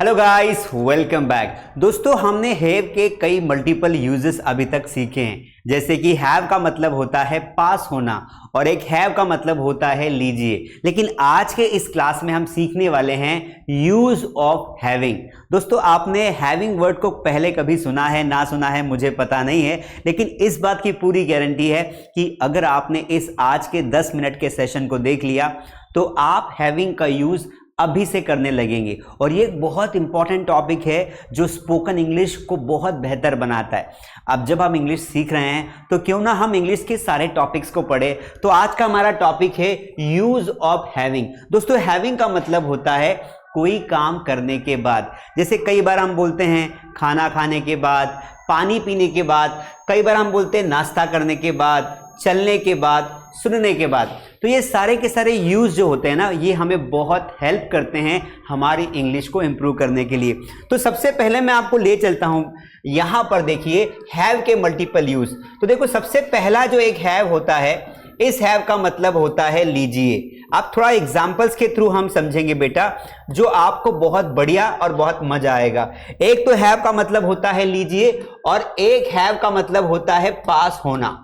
Hello guys, welcome back. दोस्तों, हमने have के कई मल्टीपल यूजेस अभी तक सीखे हैं। जैसे कि हैव का मतलब होता है पास होना और एक हैव का मतलब होता है लीजिए। लेकिन आज के इस क्लास में हम सीखने वाले हैं यूज ऑफ हैविंग। दोस्तों, आपने हैविंग वर्ड को पहले कभी सुना है ना सुना है मुझे पता नहीं है, लेकिन इस बात की पूरी गारंटी है कि अगर आपने इस आज के 10 मिनट के सेशन को देख लिया तो आप हैविंग का यूज अभी से करने लगेंगे। और ये एक बहुत इंपॉर्टेंट टॉपिक है जो स्पोकन इंग्लिश को बहुत बेहतर बनाता है। अब जब हम इंग्लिश सीख रहे हैं तो क्यों ना हम इंग्लिश के सारे टॉपिक्स को पढ़े। तो आज का हमारा टॉपिक है यूज ऑफ हैविंग। दोस्तों, हैविंग का मतलब होता है कोई काम करने के बाद। जैसे कई बार हम बोलते हैं खाना खाने के बाद, पानी पीने के बाद, कई बार हम बोलते हैं नाश्ता करने के बाद, चलने के बाद, सुनने के बाद। तो ये सारे के सारे यूज जो होते हैं ना, ये हमें बहुत हेल्प करते हैं हमारी इंग्लिश को इंप्रूव करने के लिए। तो सबसे पहले मैं आपको ले चलता हूं, यहां पर देखिए हैव के मल्टीपल यूज। तो देखो, सबसे पहला जो एक हैव होता है, इस हैव का मतलब होता है लीजिए। आप थोड़ा एग्जांपल्स के थ्रू हम समझेंगे बेटा, जो आपको बहुत बढ़िया और बहुत मजा आएगा। एक तो हैव का मतलब होता है लीजिए और एक हैव का मतलब होता है पास होना।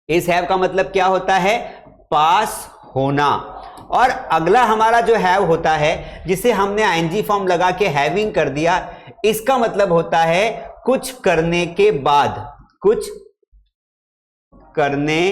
इस हैव का मतलब क्या होता है? पास होना। और अगला हमारा जो हैव होता है, जिसे हमने आईएनजी फॉर्म लगा के हैविंग कर दिया, इसका मतलब होता है कुछ करने के बाद। कुछ करने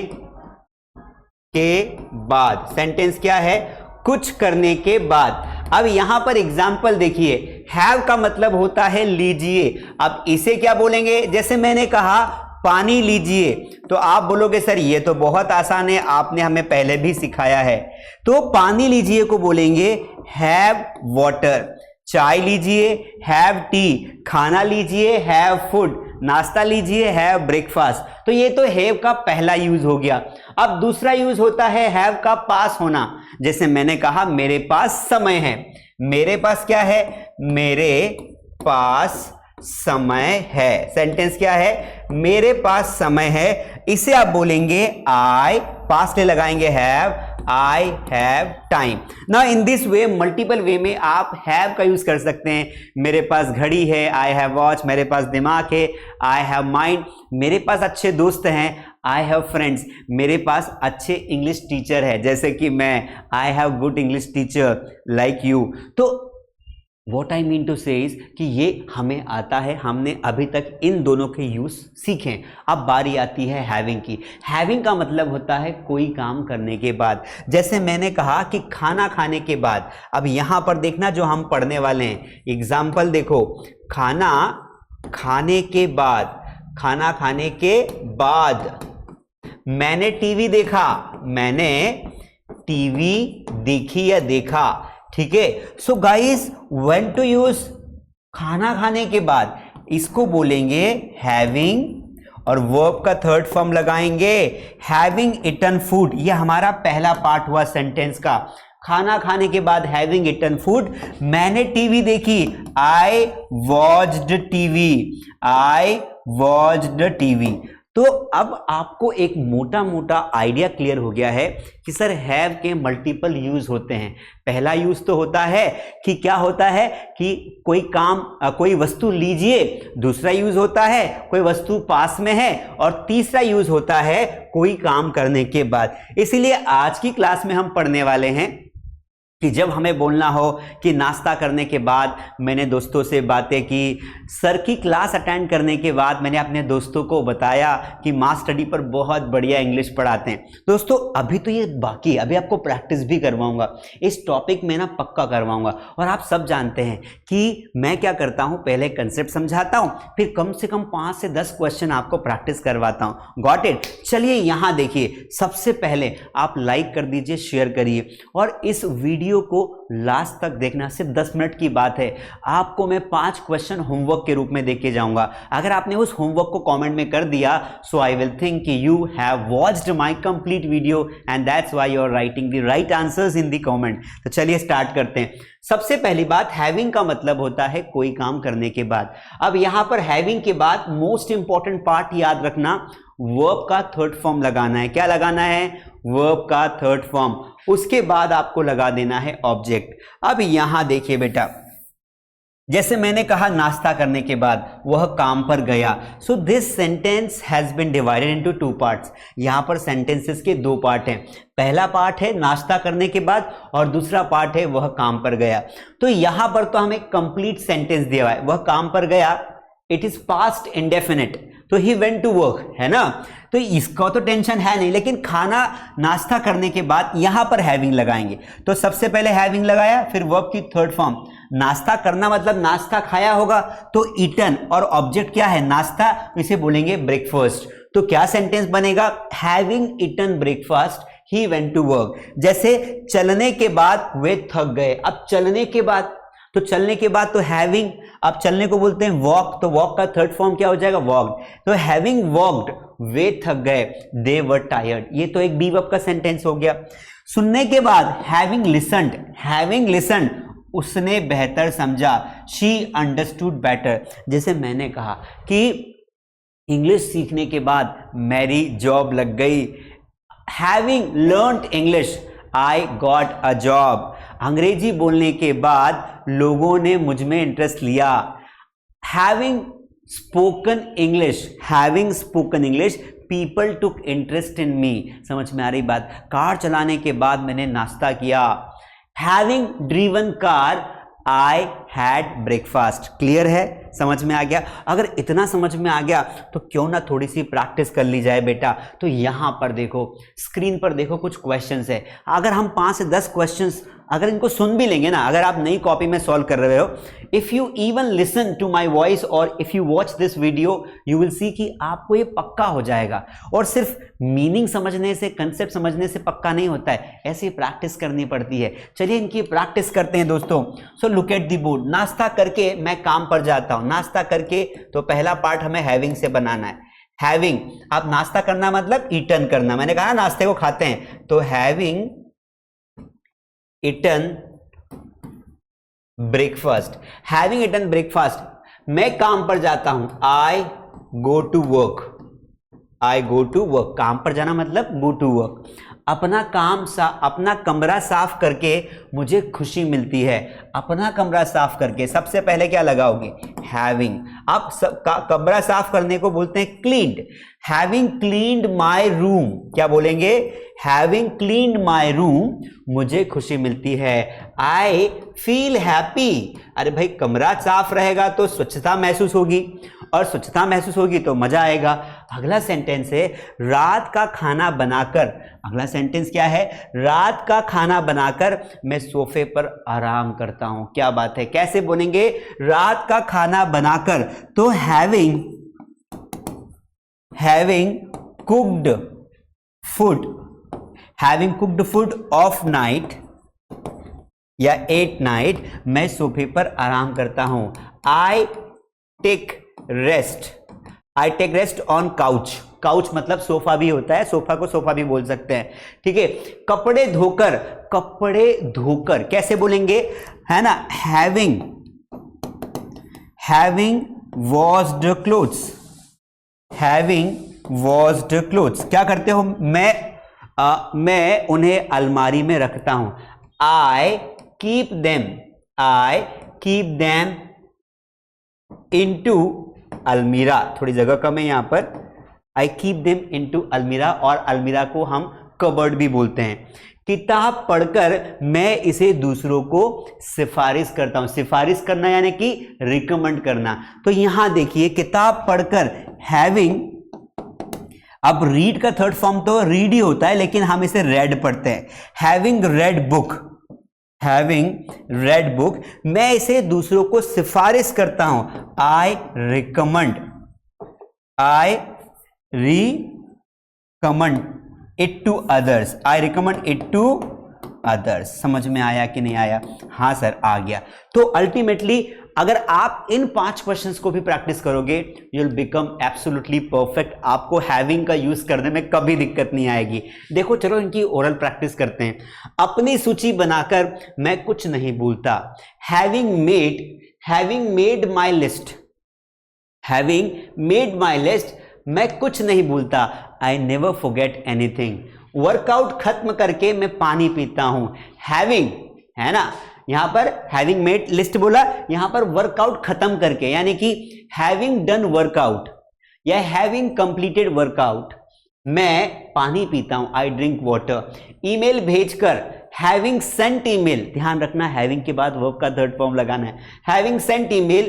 के बाद। सेंटेंस क्या है? कुछ करने के बाद। अब यहां पर एग्जाम्पल देखिए, हैव का मतलब होता है लीजिए। अब इसे क्या बोलेंगे? जैसे मैंने कहा पानी लीजिए, तो आप बोलोगे सर ये तो बहुत आसान है, आपने हमें पहले भी सिखाया है। तो पानी लीजिए को बोलेंगे हैव वाटर। चाय लीजिए, हैव टी। खाना लीजिए, हैव फूड। नाश्ता लीजिए, हैव ब्रेकफास्ट। तो ये तो हैव का पहला यूज हो गया। अब दूसरा यूज होता है हैव का पास होना। जैसे मैंने कहा मेरे पास समय है। मेरे पास क्या है? मेरे पास समय है। सेंटेंस क्या है? मेरे पास समय है। इसे आप बोलेंगे आई, पास ले लगाएंगे have, I have time. Now in this way, multiple way में आप हैव का यूज कर सकते हैं। मेरे पास घड़ी है, आई हैव वॉच। मेरे पास दिमाग है, आई हैव माइंड। मेरे पास अच्छे दोस्त हैं, आई हैव फ्रेंड्स। मेरे पास अच्छे इंग्लिश टीचर है, जैसे कि मैं, I have good English teacher like you. तो What I mean to say is कि ये हमें आता है, हमने अभी तक इन दोनों के यूज सीखे। अब बारी आती है हैविंग की। हैविंग का मतलब होता है कोई काम करने के बाद। जैसे मैंने कहा कि खाना खाने के बाद। अब यहां पर देखना जो हम पढ़ने वाले हैं, एग्जाम्पल देखो, खाना खाने के बाद। खाना खाने के बाद मैंने टीवी देखा। मैंने टीवी देखी या देखा। ठीक है। So guys, when to use खाना खाने के बाद, इसको बोलेंगे हैविंग और वर्ब का थर्ड फॉर्म लगाएंगे हैविंग इटन फूड। ये हमारा पहला पार्ट हुआ सेंटेंस का। खाना खाने के बाद हैविंग इटन फूड। मैंने टीवी देखी, I watched TV. I watched TV. तो अब आपको एक मोटा मोटा आइडिया क्लियर हो गया है कि सर हैव के मल्टीपल यूज होते हैं। पहला यूज तो होता है कि क्या होता है कि कोई काम, कोई वस्तु लीजिए। दूसरा यूज होता है कोई वस्तु पास में है। और तीसरा यूज होता है कोई काम करने के बाद। इसीलिए आज की क्लास में हम पढ़ने वाले हैं कि जब हमें बोलना हो कि नाश्ता करने के बाद मैंने दोस्तों से बातें की, सर की क्लास अटेंड करने के बाद मैंने अपने दोस्तों को बताया कि मास स्टडी पर बहुत बढ़िया इंग्लिश पढ़ाते हैं। दोस्तों, अभी तो ये बाकी है, अभी आपको प्रैक्टिस भी करवाऊंगा, इस टॉपिक में ना पक्का करवाऊंगा। और आप सब जानते हैं कि मैं क्या करता हूं, पहले कंसेप्ट समझाता हूं, फिर कम से कम 5 से 10 क्वेश्चन आपको प्रैक्टिस करवाता हूं। Got it? चलिए यहां देखिए, सबसे पहले आप लाइक कर दीजिए, शेयर करिए और इस वीडियो को लास्ट तक देखना। सिर्फ 10 मिनट की बात है। आपको मैं 5 क्वेश्चन होमवर्क के रूप में देके जाऊंगा। अगर आपने उस होमवर्क को कमेंट में कर दिया, सो आई विल थिंक कि you have watched my complete video and that's why you are writing the right answers in the comment. तो चलिए स्टार्ट करते हैं। सबसे पहली बात, हैविंग का मतलब होता है कोई काम करने के बाद। अब यहां पर हैविंग के बाद मोस्ट इंपॉर्टेंट पार्ट याद रखना, वर्ब का थर्ड फॉर्म लगाना है। क्या लगाना है? वर्ब का थर्ड फॉर्म। उसके बाद आपको लगा देना है ऑब्जेक्ट। अब यहां देखिए बेटा, जैसे मैंने कहा नाश्ता करने के बाद वह काम पर गया। So this sentence has been divided into two parts. यहां पर सेंटेंसेस के दो पार्ट हैं। पहला पार्ट है नाश्ता करने के बाद और दूसरा पार्ट है वह काम पर गया। तो यहां पर तो हमें कंप्लीट सेंटेंस दिया हुआ है, वह काम पर गया, इट इज पास्ट इंडेफिनिट, तो ही वेंट टू वर्क, है ना। तो इसका तो टेंशन है नहीं, लेकिन खाना नाश्ता करने के बाद यहां पर हैविंग लगाएंगे। तो सबसे पहले हैविंग लगाया, फिर वर्ब की थर्ड फॉर्म। नाश्ता करना मतलब नाश्ता खाया होगा, तो ईटन और ऑब्जेक्ट क्या है, नाश्ता, इसे बोलेंगे ब्रेकफास्ट। तो क्या सेंटेंस बनेगा, having eaten breakfast he went to work. जैसे चलने के बाद वे थक गए। अब चलने के बाद, तो चलने के बाद तो हैविंग, अब चलने को बोलते हैं वॉक, तो वॉक का थर्ड फॉर्म क्या हो जाएगा, वॉक्ड। तो हैविंग वॉक्ड वे थक गए, दे वर टायर्ड। ये तो एक बी वर्ब का सेंटेंस हो गया। सुनने के बाद हैविंग लिसन्ड, हैविंग लिसन्ड उसने बेहतर समझा, शी अंडरस्टूड बेटर। जैसे मैंने कहा कि इंग्लिश सीखने के बाद मेरी जॉब लग गई। Having learned English I got a job. अंग्रेजी बोलने के बाद लोगों ने मुझ में इंटरेस्ट लिया। Having spoken English, having spoken English people took interest in me. समझ में आ रही बात। कार चलाने के बाद मैंने नाश्ता किया। Having driven car I had breakfast. Clear है, समझ में आ गया। अगर इतना समझ में आ गया तो क्यों ना थोड़ी सी प्रैक्टिस कर ली जाए बेटा। तो यहां पर देखो, स्क्रीन पर देखो, कुछ क्वेश्चंस है। अगर हम 5 से 10 क्वेश्चंस अगर इनको सुन भी लेंगे ना, अगर आप नई कॉपी में सॉल्व कर रहे हो, if you even listen to my voice और if you watch this video, you will see कि आपको ये पक्का हो जाएगा। और सिर्फ मीनिंग समझने से, कंसेप्ट समझने से पक्का नहीं होता है, ऐसे प्रैक्टिस करनी पड़ती है। चलिए इनकी प्रैक्टिस करते हैं दोस्तों। So look at the board. नाश्ता करके मैं काम पर जाता हूं। नाश्ता करके, तो पहला पार्ट हमें हैविंग से बनाना है। हैविंग, अब नाश्ता करना मतलब ईटन करना। मैंने कहा नाश्ते को खाते हैं, तो having eaten breakfast, having eaten breakfast, मैं काम पर जाता हूं, I go to work, I go to work, काम पर जाना मतलब go to work। अपना कमरा साफ करके मुझे खुशी मिलती है। अपना कमरा साफ करके, सबसे पहले क्या लगाओगे, हैविंग। आप कमरा साफ करने को बोलते हैं cleaned. Having cleaned my room, क्या बोलेंगे, हैविंग क्लीन्ड माई रूम, मुझे खुशी मिलती है। आई फील हैप्पी, अरे भाई कमरा साफ रहेगा तो स्वच्छता महसूस होगी, और स्वच्छता महसूस होगी तो मजा आएगा। अगला सेंटेंस है रात का खाना बनाकर। अगला सेंटेंस क्या है, रात का खाना बनाकर मैं सोफे पर आराम करता हूं। क्या बात है, कैसे बोलेंगे, रात का खाना बनाकर, तो having cooked food, having cooked food of night या एट नाइट, मैं सोफे पर आराम करता हूं। I take rest on couch. Couch मतलब सोफा भी होता है, सोफा को सोफा भी बोल सकते हैं, ठीक है। कपड़े धोकर कैसे बोलेंगे, है ना, having washed clothes, having washed clothes. क्या करते हो, मैं उन्हें अलमारी में रखता हूं। आई कीप देम इनटू अलमीरा, थोड़ी जगह कम है यहां पर। आई कीप देम इनटू अलमीरा, और अलमीरा को हम कबर्ड भी बोलते हैं। किताब पढ़कर मैं इसे दूसरों को सिफारिश करता हूं। सिफारिश करना यानी कि रिकमेंड करना। तो यहां देखिए, किताब पढ़कर, हैविंग, अब रीड का थर्ड फॉर्म तो रीड ही होता है, लेकिन हम इसे रेड पढ़ते हैं। हैविंग रेड बुक, मैं इसे दूसरों को सिफारिश करता हूं। I recommend it to others, I recommend it to others. समझ में आया कि नहीं आया, हाँ सर आ गया। तो अल्टीमेटली अगर आप इन 5 क्वेश्चंस को भी प्रैक्टिस करोगे, you will become absolutely perfect. आपको हैविंग का यूज करने में कभी दिक्कत नहीं आएगी। देखो चलो इनकी ओरल प्रैक्टिस करते हैं। अपनी सूची बनाकर मैं कुछ नहीं भूलता। हैविंग मेड माई लिस्ट, मैं कुछ नहीं भूलता। I never forget anything. Workout खत्म करके मैं पानी पीता हूं। हैविंग, है ना, यहां पर हैविंग मेड लिस्ट बोला, यहां पर वर्कआउट खत्म करके, यानी कि हैविंग डन वर्कआउट या हैविंग कंप्लीटेड वर्कआउट, मैं पानी पीता हूं, आई ड्रिंक वाटर। ईमेल भेजकर, हैविंग सेंट ईमेल, ध्यान रखना हैविंग के बाद वर्ब का थर्ड फॉर्म लगाना है। हैविंग सेंट ईमेल,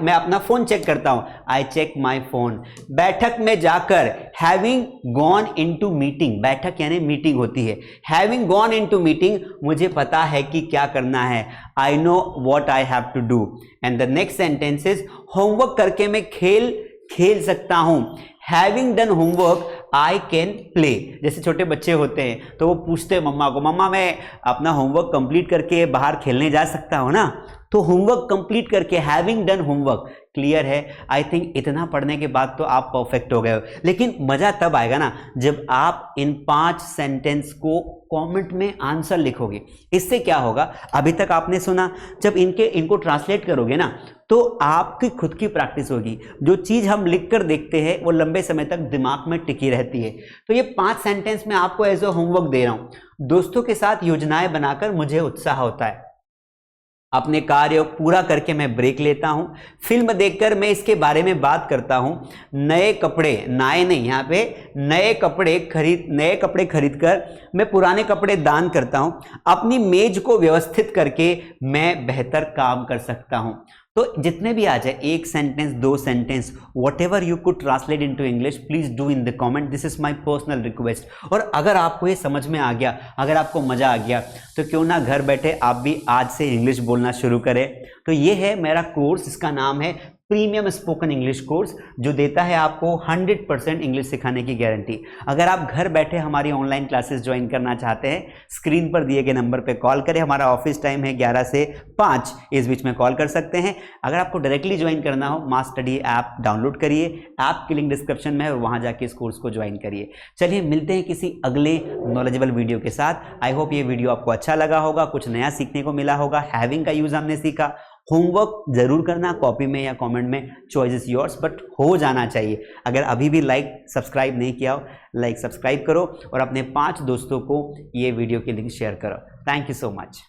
मैं अपना फोन चेक करता हूं, आई चेक माई फोन। बैठक में जाकर, हैविंग गॉन इनटू मीटिंग, बैठक यानी मीटिंग होती है, हैविंग गॉन इनटू मीटिंग, मुझे पता है कि क्या करना है, I know what I have to do. And the next sentence is homework करके मैं खेल सकता हूं, having done homework I can play. जैसे छोटे बच्चे होते हैं तो वो पूछते हैं मम्मा को, मम्मा मैं अपना होमवर्क कंप्लीट करके बाहर खेलने जा सकता हूं ना? तो होमवर्क कंप्लीट करके, हैविंग डन होमवर्क, क्लियर है? आई थिंक इतना पढ़ने के बाद तो आप परफेक्ट हो गए हो। लेकिन मजा तब आएगा ना जब आप इन 5 सेंटेंस को कमेंट में आंसर लिखोगे। इससे क्या होगा, अभी तक आपने सुना, जब इनको ट्रांसलेट करोगे ना तो आपकी खुद की प्रैक्टिस होगी। जो चीज हम लिख कर देखते हैं वो लंबे समय तक दिमाग में टिकी रहती है। तो ये 5 सेंटेंस मैं आपको एज अ होमवर्क दे रहा हूं। दोस्तों के साथ योजनाएं बनाकर मुझे उत्साह होता है। अपने कार्य पूरा करके मैं ब्रेक लेता हूं। फिल्म देखकर मैं इसके बारे में बात करता हूं। नए कपड़े, नए नहीं, यहां पे नए कपड़े खरीदकर मैं पुराने कपड़े दान करता हूं। अपनी मेज को व्यवस्थित करके मैं बेहतर काम कर सकता हूं। तो जितने भी आ जाए, 1 sentence, 2 sentence, what ever you could translate into English, please do in the comment, this is my personal request. और अगर आपको ये समझ में आ गया, अगर आपको मजा आ गया, तो क्यों ना घर बैठे आप भी आज से इंग्लिश बोलना शुरू करें। तो ये है मेरा कोर्स, इसका नाम है प्रीमियम स्पोकन इंग्लिश कोर्स, जो देता है आपको 100% इंग्लिश सिखाने की गारंटी। अगर आप घर बैठे हमारी ऑनलाइन क्लासेस ज्वाइन करना चाहते हैं, स्क्रीन पर दिए गए नंबर पे कॉल करें। हमारा ऑफिस टाइम है 11 से 5, इस बीच में कॉल कर सकते हैं। अगर आपको डायरेक्टली ज्वाइन करना हो, मास स्टडी ऐप डाउनलोड करिए, ऐप की लिंक डिस्क्रिप्शन में है और वहां जाके इस कोर्स को ज्वाइन करिए। चलिए मिलते हैं किसी अगले नॉलेजेबल वीडियो के साथ। आई होप ये वीडियो आपको अच्छा लगा होगा, कुछ नया सीखने को मिला होगा। हैविंग का यूज हमने सीखा। होमवर्क जरूर करना कॉपी में या कमेंट में, चॉइस इज योर्स, बट हो जाना चाहिए। अगर अभी भी लाइक सब्सक्राइब नहीं किया हो, लाइक सब्सक्राइब करो और अपने 5 दोस्तों को ये वीडियो की लिंक शेयर करो। Thank you so much.